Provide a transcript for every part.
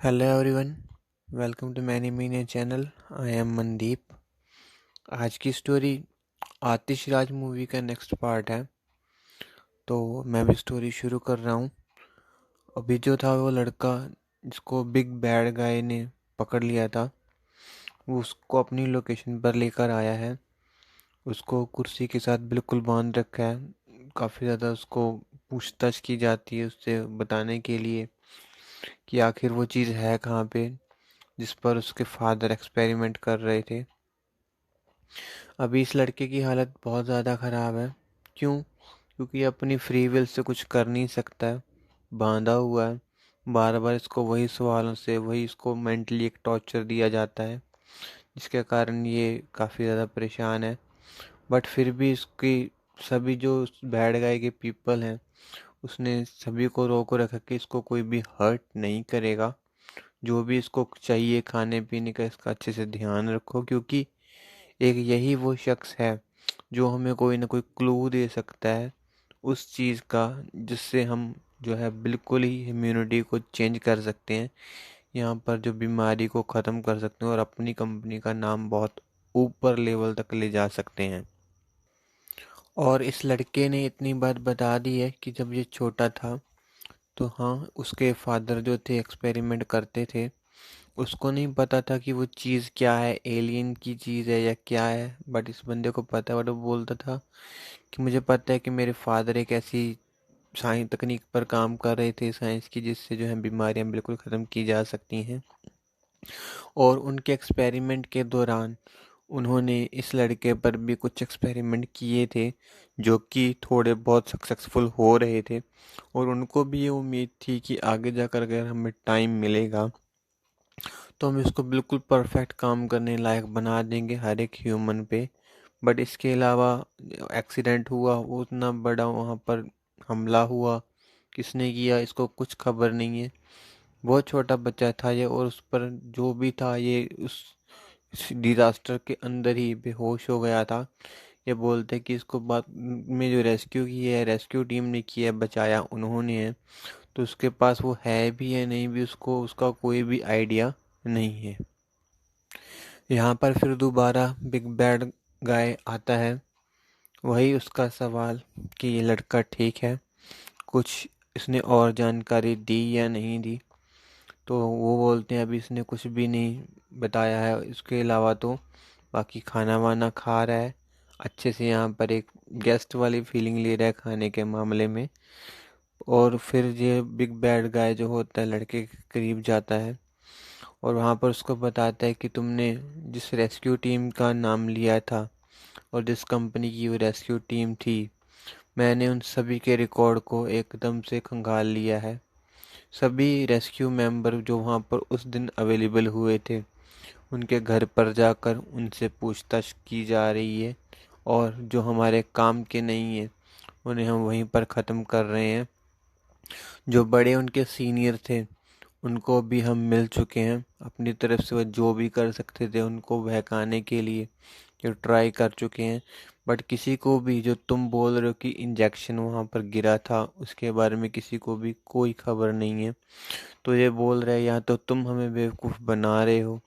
Hello everyone, welcome to Many Media channel. I am Mandeep. आज की story Atishraj movie का next part है। तो मैं भी स्टोरी शुरू कर रहा हूँ। अभी जो था वो लड़का जिसको बिग बैड गाय ने पकड़ लिया था, वो उसको अपनी लोकेशन पर लेकर आया है। उसको कुर्सी के साथ बिल्कुल बांध रखा है। काफ़ी ज़्यादा उसको पूछताछ की जाती है उससे बताने के लिए कि आखिर वो चीज़ है कहाँ पे जिस पर उसके फादर एक्सपेरिमेंट कर रहे थे। अभी इस लड़के की हालत बहुत ज़्यादा ख़राब है। क्यों? क्योंकि ये अपनी फ्री विल से कुछ कर नहीं सकता है, बांधा हुआ है। बार बार इसको वही सवालों से वही इसको मेंटली एक टॉर्चर दिया जाता है, जिसके कारण ये काफ़ी ज़्यादा परेशान है। बट फिर भी इसकी सभी जो बैड गाय के पीपल हैं, उसने सभी को रोक रखा कि इसको कोई भी हर्ट नहीं करेगा। जो भी इसको चाहिए खाने पीने का, इसका अच्छे से ध्यान रखो, क्योंकि एक यही वो शख्स है जो हमें कोई ना कोई क्लू दे सकता है उस चीज़ का, जिससे हम जो है बिल्कुल ही इम्यूनिटी को चेंज कर सकते हैं, यहाँ पर जो बीमारी को ख़त्म कर सकते हैं और अपनी कंपनी का नाम बहुत ऊपर लेवल तक ले जा सकते हैं। और इस लड़के ने इतनी बात बता दी है कि जब ये छोटा था तो हाँ, उसके फादर जो थे एक्सपेरिमेंट करते थे। उसको नहीं पता था कि वो चीज़ क्या है, एलियन की चीज़ है या क्या है, बट इस बंदे को पता है। बट वो बोलता था कि मुझे पता है कि मेरे फादर एक ऐसी साइंस तकनीक पर काम कर रहे थे, साइंस की, जिससे जो है बीमारियां बिल्कुल ख़त्म की जा सकती हैं। और उनके एक्सपेरिमेंट के दौरान उन्होंने इस लड़के पर भी कुछ एक्सपेरिमेंट किए थे जो कि थोड़े बहुत सक्सेसफुल हो रहे थे। और उनको भी ये उम्मीद थी कि आगे जाकर अगर हमें टाइम मिलेगा तो हम इसको बिल्कुल परफेक्ट काम करने लायक बना देंगे हर एक ह्यूमन पे। बट इसके अलावा एक्सीडेंट हुआ, वो उतना बड़ा वहाँ पर हमला हुआ, किसने किया इसको कुछ खबर नहीं है। बहुत छोटा बच्चा था ये, और उस पर जो भी था ये उस डिजास्टर के अंदर ही बेहोश हो गया था। ये बोलते कि इसको बाद में जो रेस्क्यू किया है, रेस्क्यू टीम ने किया है, बचाया उन्होंने है। तो उसके पास वो है भी है नहीं भी, उसको उसका कोई भी आइडिया नहीं है। यहाँ पर फिर दोबारा बिग बैड गाय आता है। वही उसका सवाल कि ये लड़का ठीक है, कुछ इसने और जानकारी दी या नहीं दी। तो वो बोलते हैं अभी इसने कुछ भी नहीं बताया है इसके अलावा। तो बाकी खाना वाना खा रहा है अच्छे से, यहाँ पर एक गेस्ट वाली फीलिंग ले रहा है खाने के मामले में। और फिर ये बिग बैड गाय जो होता है लड़के के करीब जाता है और वहाँ पर उसको बताता है कि तुमने जिस रेस्क्यू टीम का नाम लिया था और जिस कंपनी की वो रेस्क्यू टीम थी, मैंने उन सभी के रिकॉर्ड को एकदम से खंगाल लिया है। सभी रेस्क्यू मेंबर जो वहाँ पर उस दिन अवेलेबल हुए थे, उनके घर पर जाकर उनसे पूछताछ की जा रही है। और जो हमारे काम के नहीं है उन्हें हम वहीं पर ख़त्म कर रहे हैं। जो बड़े उनके सीनियर थे उनको भी हम मिल चुके हैं, अपनी तरफ से वह जो भी कर सकते थे उनको बहकाने के लिए जो ट्राई कर चुके हैं। बट किसी को भी जो तुम बोल रहे हो कि इंजेक्शन वहाँ पर गिरा था उसके बारे में किसी को भी कोई खबर नहीं है। तो ये बोल रहे हैं या तो तुम हमें बेवकूफ़ बना रहे हो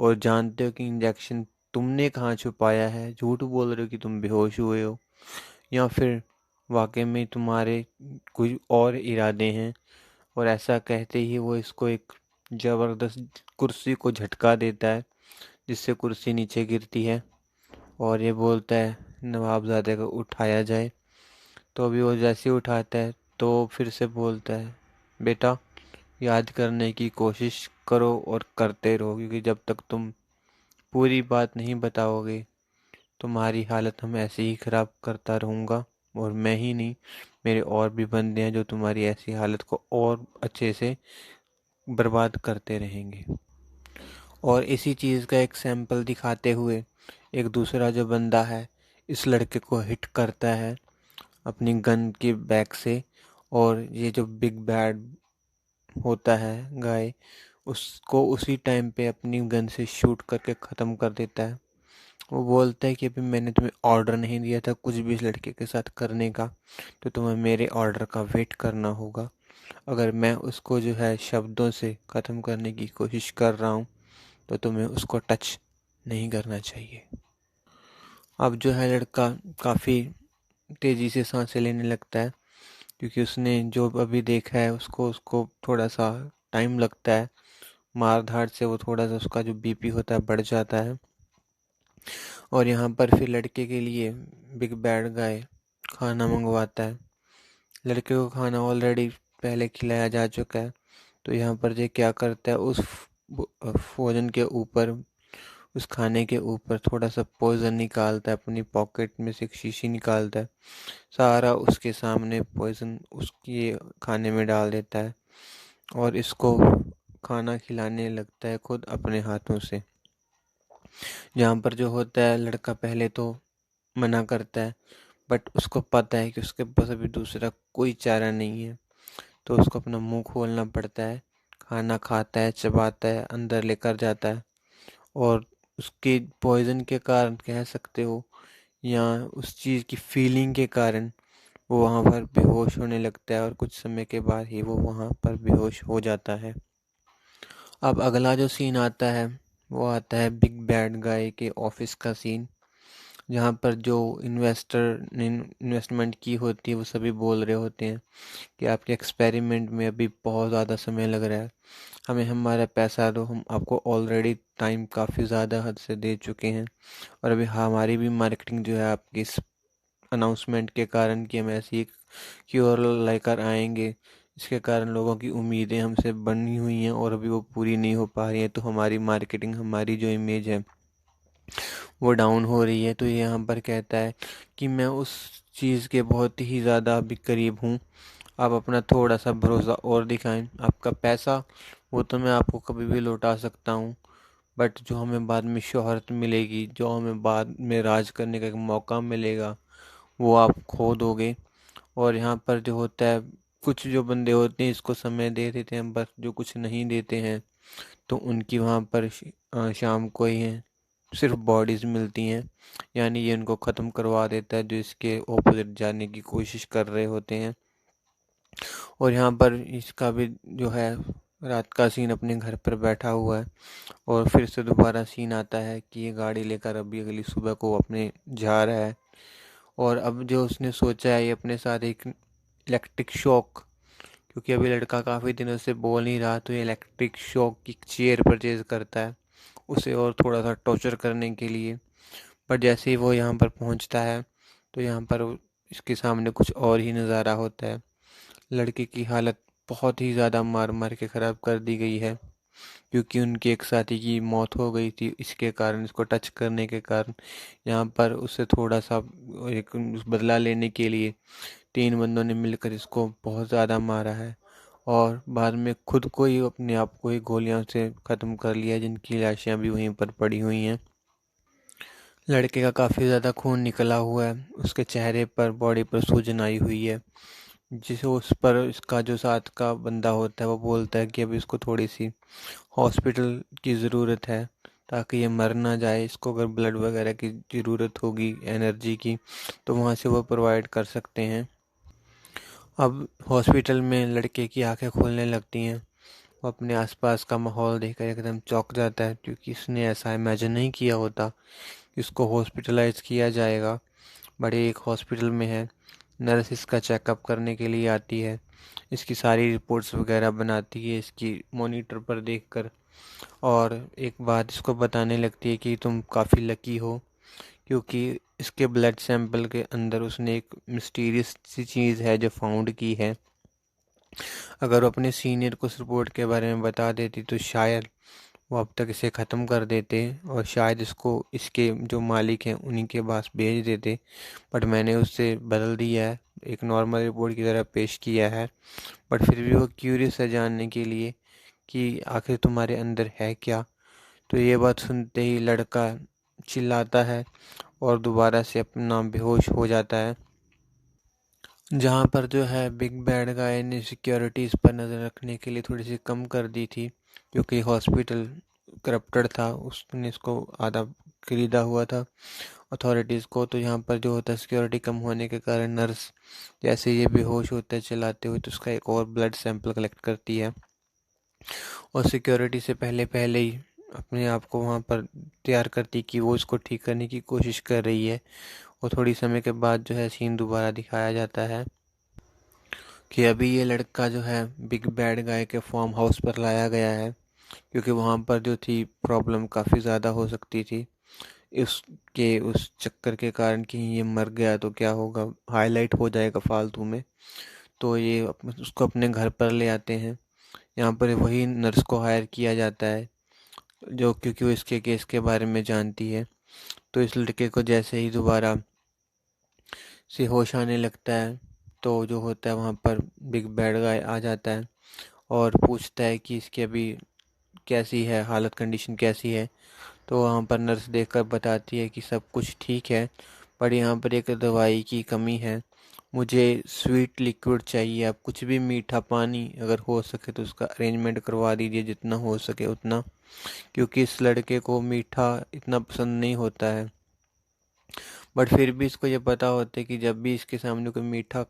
और जानते हो कि इंजेक्शन तुमने कहाँ छुपाया है, झूठ बोल रहे हो कि तुम बेहोश हुए हो, या फिर वाकई में तुम्हारे कोई और इरादे हैं। और ऐसा कहते ही वो इसको एक ज़बरदस्त कुर्सी को झटका देता है, जिससे कुर्सी नीचे गिरती है। और ये बोलता है नवाबजादे को उठाया जाए। तो अभी वो जैसे ही उठाता है तो फिर से बोलता है, बेटा याद करने की कोशिश करो और करते रहो, क्योंकि जब तक तुम पूरी बात नहीं बताओगे तुम्हारी हालत हम ऐसे ही ख़राब करता रहूँगा। और मैं ही नहीं, मेरे और भी बंदे हैं जो तुम्हारी ऐसी हालत को और अच्छे से बर्बाद करते रहेंगे। और इसी चीज़ का एक सैंपल दिखाते हुए एक दूसरा जो बंदा है इस लड़के को हिट करता है अपनी गन के बैक से। और ये जो बिग बैड होता है गाय, उसको उसी टाइम पे अपनी गन से शूट करके ख़त्म कर देता है। वो बोलता है कि अभी मैंने तुम्हें ऑर्डर नहीं दिया था कुछ भी इस लड़के के साथ करने का, तो तुम्हें मेरे ऑर्डर का वेट करना होगा। अगर मैं उसको जो है शब्दों से ख़त्म करने की कोशिश कर रहा हूँ तो तुम्हें उसको टच नहीं करना चाहिए। अब जो है लड़का काफ़ी तेज़ी से सांसें लेने लगता है, क्योंकि उसने जो अभी देखा है उसको उसको थोड़ा सा टाइम लगता है। मार धाड़ से वो थोड़ा सा उसका जो बीपी होता है बढ़ जाता है। और यहाँ पर फिर लड़के के लिए बिग बैड गाय खाना मंगवाता है। लड़के को खाना ऑलरेडी पहले खिलाया जा चुका है। तो यहाँ पर ये क्या करता है, उस भोजन के ऊपर, उस खाने के ऊपर थोड़ा सा पॉइजन निकालता है, अपनी पॉकेट में से एक शीशी निकालता है, सारा उसके सामने पॉइजन उसके खाने में डाल देता है और इसको खाना खिलाने लगता है खुद अपने हाथों से। जहाँ पर जो होता है, लड़का पहले तो मना करता है, बट उसको पता है कि उसके पास अभी दूसरा कोई चारा नहीं है, तो उसको अपना मुंह खोलना पड़ता है। खाना खाता है, चबाता है, अंदर लेकर जाता है और उसके पॉइजन के कारण कह सकते हो, या उस चीज़ की फीलिंग के कारण वो वहाँ पर बेहोश होने लगता है और कुछ समय के बाद ही वो वहाँ पर बेहोश हो जाता है। अब अगला जो सीन आता है वो आता है बिग बैड गाय के ऑफिस का सीन, जहाँ पर जो इन्वेस्टर ने इन्वेस्टमेंट की होती है वो सभी बोल रहे होते हैं कि आपके एक्सपेरिमेंट में अभी बहुत ज़्यादा समय लग रहा है, हमें हमारा पैसा दो, हम आपको ऑलरेडी टाइम काफ़ी ज़्यादा हद से दे चुके हैं और अभी हमारी भी मार्केटिंग जो है आपकी इस अनाउंसमेंट के कारण कि हम ऐसी एक क्योर लेकर आएंगे, इसके कारण लोगों की उम्मीदें हमसे बनी हुई हैं और अभी वो पूरी नहीं हो पा रही हैं, तो हमारी मार्केटिंग, हमारी जो इमेज है वो डाउन हो रही है। तो ये यहाँ पर कहता है कि मैं उस चीज़ के बहुत ही ज़्यादा अभी करीब हूँ, आप अपना थोड़ा सा भरोसा और दिखाएं। आपका पैसा वो तो मैं आपको कभी भी लौटा सकता हूँ, बट जो हमें बाद में शोहरत मिलेगी, जो हमें बाद में राज करने का एक मौका मिलेगा, वो आप खो दोगे। और यहाँ पर जो होता है, कुछ जो बंदे होते हैं इसको समय दे देते हैं, बस जो कुछ नहीं देते हैं तो उनकी वहाँ पर शाम को ही है सिर्फ बॉडीज़ मिलती हैं। यानी ये उनको ख़त्म करवा देता है जो इसके ऑपोजिट जाने की कोशिश कर रहे होते हैं। और यहाँ पर इसका भी जो है रात का सीन अपने घर पर बैठा हुआ है और फिर से दोबारा सीन आता है कि ये गाड़ी लेकर अभी अगली सुबह को अपने जा रहा है। और अब जो उसने सोचा है, ये अपने साथ एक इलेक्ट्रिक शॉक, क्योंकि अभी लड़का काफ़ी दिनों से बोल नहीं रहा, तो ये इलेक्ट्रिक शॉक की चेयर परचेज करता है उसे और थोड़ा सा टॉर्चर करने के लिए। पर जैसे ही वो यहाँ पर पहुँचता है तो यहाँ पर इसके सामने कुछ और ही नज़ारा होता है। लड़के की हालत बहुत ही ज़्यादा मार मार के ख़राब कर दी गई है, क्योंकि उनके एक साथी की मौत हो गई थी इसके कारण, इसको टच करने के कारण। यहाँ पर उससे थोड़ा सा एक बदला लेने के लिए 3 बंदों ने मिलकर इसको बहुत ज़्यादा मारा है और बाद में खुद को ही, अपने आप को ही गोलियों से ख़त्म कर लिया, जिनकी लाशें भी वहीं पर पड़ी हुई हैं। लड़के का काफ़ी ज़्यादा खून निकला हुआ है, उसके चेहरे पर, बॉडी पर सूजन आई हुई है, जिसे उस पर इसका जो साथ का बंदा होता है वो बोलता है कि अभी इसको थोड़ी सी हॉस्पिटल की ज़रूरत है ताकि ये मर ना जाए। इसको अगर ब्लड वगैरह की ज़रूरत होगी, एनर्जी की, तो वहाँ से वो प्रोवाइड कर सकते हैं। अब हॉस्पिटल में लड़के की आंखें खुलने लगती हैं। वो अपने आसपास का माहौल देखकर एकदम चौंक जाता है, क्योंकि इसने ऐसा इमेजिन नहीं किया होता कि इसको हॉस्पिटलाइज किया जाएगा। बड़े एक हॉस्पिटल में है, नर्स इसका चेकअप करने के लिए आती है, इसकी सारी रिपोर्ट्स वगैरह बनाती है इसकी मॉनिटर पर देखकर, और एक बात इसको बताने लगती है कि तुम काफ़ी लकी हो, क्योंकि इसके ब्लड सैंपल के अंदर उसने एक मिस्टीरियस सी चीज़ है जो फाउंड की है। अगर वो अपने सीनियर को इस रिपोर्ट के बारे में बता देती तो शायद वो अब तक इसे ख़त्म कर देते और शायद इसको इसके जो मालिक हैं उन्हीं के पास भेज देते, बट मैंने उससे बदल दिया है, एक नॉर्मल रिपोर्ट की तरह पेश किया है। बट फिर भी वो क्यूरियस है जानने के लिए कि आखिर तुम्हारे अंदर है क्या। तो ये बात सुनते ही लड़का चिल्लाता है और दोबारा से अपना बेहोश हो जाता है। जहाँ पर जो है बिग बैड गाय ने सिक्योरिटीज़ पर नज़र रखने के लिए थोड़ी सी कम कर दी थी, क्योंकि हॉस्पिटल करप्टेड था, उसने इसको आधा खरीदा हुआ था अथॉरिटीज़ को। तो यहाँ पर जो होता है सिक्योरिटी कम होने के कारण नर्स जैसे ये बेहोश होता है चिल्लाते हुए तो उसका एक और ब्लड सैंपल कलेक्ट करती है और सिक्योरिटी से पहले पहले ही अपने आप को वहाँ पर तैयार करती कि वो इसको ठीक करने की कोशिश कर रही है। और थोड़ी समय के बाद जो है सीन दोबारा दिखाया जाता है कि अभी ये लड़का जो है बिग बैड गाय के फार्म हाउस पर लाया गया है, क्योंकि वहाँ पर जो थी प्रॉब्लम काफ़ी ज़्यादा हो सकती थी इसके उस चक्कर के कारण कि ये मर गया तो क्या होगा, हाईलाइट हो जाएगा फालतू में। तो ये उसको अपने घर पर ले आते हैं। यहाँ पर वही नर्स को हायर किया जाता है जो, क्योंकि वो इसके केस के बारे में जानती है। तो इस लड़के को जैसे ही दोबारा से होश आने लगता है तो जो होता है वहाँ पर बिग बैड गाय आ जाता है और पूछता है कि इसकी अभी कैसी है हालत, कंडीशन कैसी है। तो वहाँ पर नर्स देखकर बताती है कि सब कुछ ठीक है, पर यहाँ पर एक दवाई की कमी है। मुझे स्वीट लिक्विड चाहिए, आप कुछ भी मीठा पानी अगर हो सके तो उसका अरेंजमेंट करवा दीजिए जितना हो सके उतना, क्योंकि इस लड़के को मीठा इतना पसंद नहीं होता है। बट फिर भी इसको ये पता होता है कि जब भी इसके सामने कोई मीठा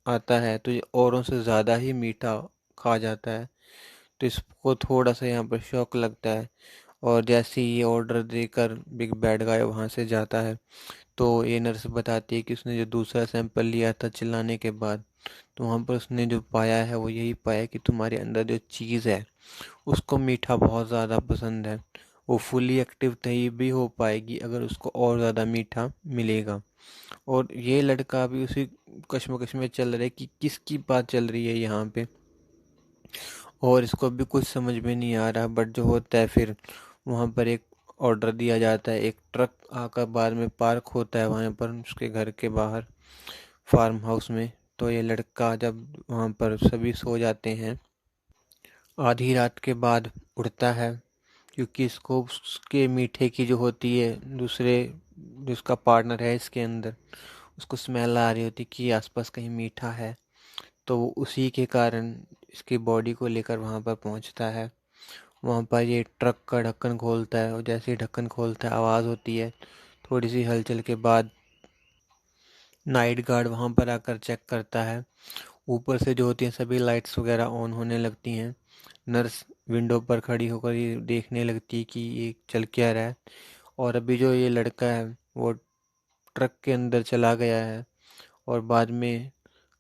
आता है तो ये औरों से ज़्यादा ही मीठा खा जाता है। तो इसको थोड़ा सा यहाँ पर शौक लगता है और जैसे ही ये ऑर्डर देकर बिग बैड गाय वहाँ से जाता है तो ये नर्स बताती है कि उसने जो दूसरा सैंपल लिया था चिल्लाने के बाद, तो वहाँ पर उसने जो पाया है वो यही पाया कि तुम्हारे अंदर जो चीज़ है उसको मीठा बहुत ज़्यादा पसंद है। वो फुली एक्टिव तभी भी हो पाएगी अगर उसको और ज़्यादा मीठा मिलेगा। और ये लड़का भी उसी कश्मकश में चल रहा है कि किसकी बात चल रही है यहाँ पे, और इसको भी कुछ समझ में नहीं आ रहा। बट जो होता है फिर वहाँ पर एक ऑर्डर दिया जाता है, एक ट्रक आकर बाद में पार्क होता है वहाँ पर उसके घर के बाहर फार्म हाउस में। तो ये लड़का जब वहाँ पर सभी सो जाते हैं आधी रात के बाद उड़ता है, क्योंकि इसको उसके मीठे की जो होती है दूसरे जिसका पार्टनर है इसके अंदर उसको स्मेल आ रही होती कि आसपास कहीं मीठा है। तो वो उसी के कारण इसकी बॉडी को लेकर वहाँ पर पहुँचता है। वहाँ पर ये ट्रक का ढक्कन खोलता है और जैसे ही ढक्कन खोलता है आवाज़ होती है। थोड़ी सी हलचल के बाद नाइट गार्ड वहाँ पर आकर चेक करता है। ऊपर से जो होती हैं सभी लाइट्स वगैरह ऑन होने लगती हैं। नर्स विंडो पर खड़ी होकर ये देखने लगती है कि ये चल क्या रहा है। और अभी जो ये लड़का है वो ट्रक के अंदर चला गया है। और बाद में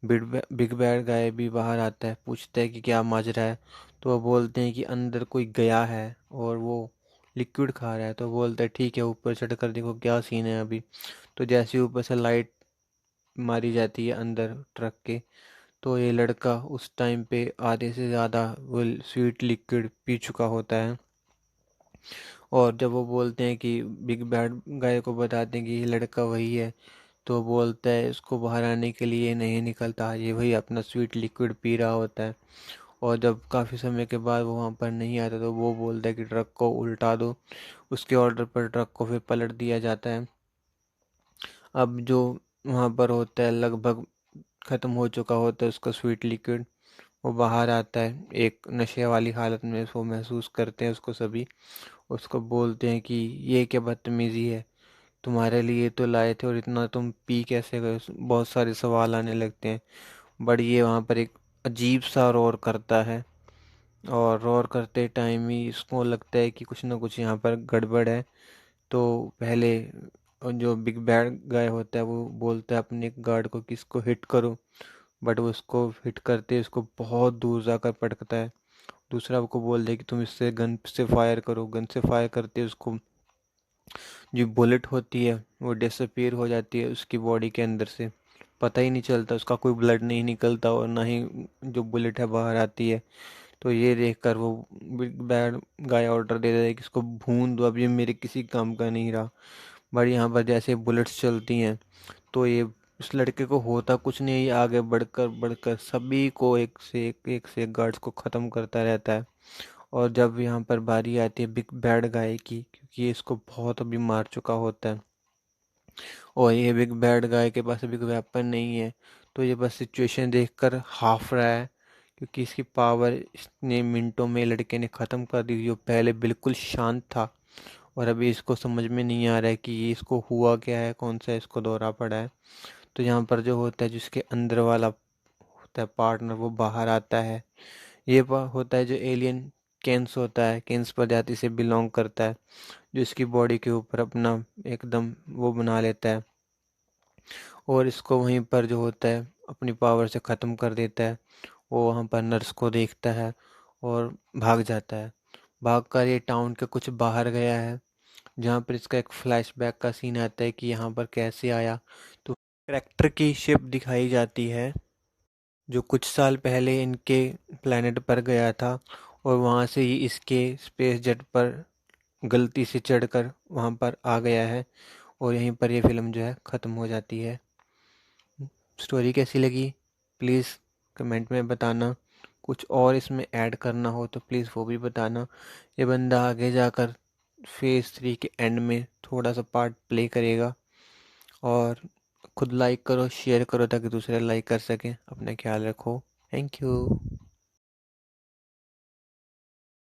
बिग बैड गाय भी बाहर आता है, पूछता है कि क्या माजरा है। तो वो बोलते हैं कि अंदर कोई गया है और वो लिक्विड खा रहा है। तो बोलता है ठीक है ऊपर चढ़ कर देखो क्या सीन है अभी। तो जैसे ही ऊपर से लाइट मारी जाती है अंदर ट्रक के, तो ये लड़का उस टाइम पे आधे से ज़्यादा वो स्वीट लिक्विड पी चुका होता है। और जब वो बोलते हैं कि बिग बैड गाय को बताते हैं कि ये लड़का वही है, तो बोलता है इसको बाहर आने के लिए नहीं निकलता, ये वही अपना स्वीट लिक्विड पी रहा होता है। और जब काफ़ी समय के बाद वो वहाँ पर नहीं आता तो वो बोलता है कि ट्रक को उल्टा दो। उसके ऑर्डर पर ट्रक को फिर पलट दिया जाता है। अब जो वहाँ पर होता है लगभग ख़त्म हो चुका होता है उसका स्वीट लिक्विड। वो बाहर आता है एक नशे वाली हालत में, वो महसूस करते हैं उसको सभी। उसको बोलते हैं कि ये क्या बदतमीज़ी है, तुम्हारे लिए तो लाए थे और इतना तुम पी कैसे गए। बहुत सारे सवाल आने लगते हैं। बट ये वहाँ पर एक अजीब सा रोर करता है और रोर करते टाइम ही इसको लगता है कि कुछ ना कुछ यहाँ पर गड़बड़ है। तो पहले जो बिग बैड गाय होता है वो बोलता है अपने गार्ड को कि इसको हिट करो। बट वो उसको हिट करते उसको बहुत दूर जाकर पटकता है। दूसरा को बोल दे कि तुम इससे गन से फायर करो, गन से फायर करते उसको जो बुलेट होती है वो डिसअपीयर हो जाती है उसकी बॉडी के अंदर से। पता ही नहीं चलता, उसका कोई ब्लड नहीं निकलता और ना ही जो बुलेट है बाहर आती है। तो ये देखकर वो बिग बैड गाय ऑर्डर दे देता है कि इसको भून दो, अब ये मेरे किसी काम का नहीं रहा। बट यहाँ पर जैसे बुलेट्स चलती हैं तो ये इस लड़के को होता कुछ नहीं, ये आगे बढ़कर बढ़कर सभी को एक से एक गार्ड्स को ख़त्म करता रहता है। और जब यहाँ पर बारी आती है बिग बैड गाय की, क्योंकि ये इसको बहुत अभी मार चुका होता है और ये बिग बैड गाय के पास अभी कोई वेपन नहीं है, तो ये बस सिचुएशन देखकर हाफ रहा है, क्योंकि इसकी पावर इसने मिनटों में लड़के ने ख़त्म कर दी। जो पहले बिल्कुल शांत था और अभी इसको समझ में नहीं आ रहा है कि ये इसको हुआ क्या है, कौन सा इसको दौरा पड़ा है। तो यहाँ पर जो होता है, जिसके अंदर वाला होता है पार्टनर, वो बाहर आता है। ये होता है जो एलियन केन्स होता है, केन्स प्रजाति से बिलोंग करता है, जो इसकी बॉडी के ऊपर अपना एकदम वो बना लेता है, और इसको वहीं पर जो होता है अपनी पावर से ख़त्म कर देता है। वो वहाँ पर नर्स को देखता है और भाग जाता है। भागकर ये टाउन के कुछ बाहर गया है, जहाँ पर इसका एक फ्लैशबैक का सीन आता है कि यहाँ पर कैसे आया। तो ट्रैक्टर की शिप दिखाई जाती है, जो कुछ साल पहले इनके प्लेनेट पर गया था, और वहाँ से ही इसके स्पेस जेट पर गलती से चढ़कर वहाँ पर आ गया है। और यहीं पर ये फिल्म जो है ख़त्म हो जाती है। स्टोरी कैसी लगी प्लीज़ कमेंट में बताना। कुछ और इसमें ऐड करना हो तो प्लीज़ वो भी बताना। ये बंदा आगे जाकर फेज़ 3 के एंड में थोड़ा सा पार्ट प्ले करेगा। और खुद लाइक करो, शेयर करो ताकि दूसरे लाइक कर सकें। अपना ख्याल रखो। Thank you.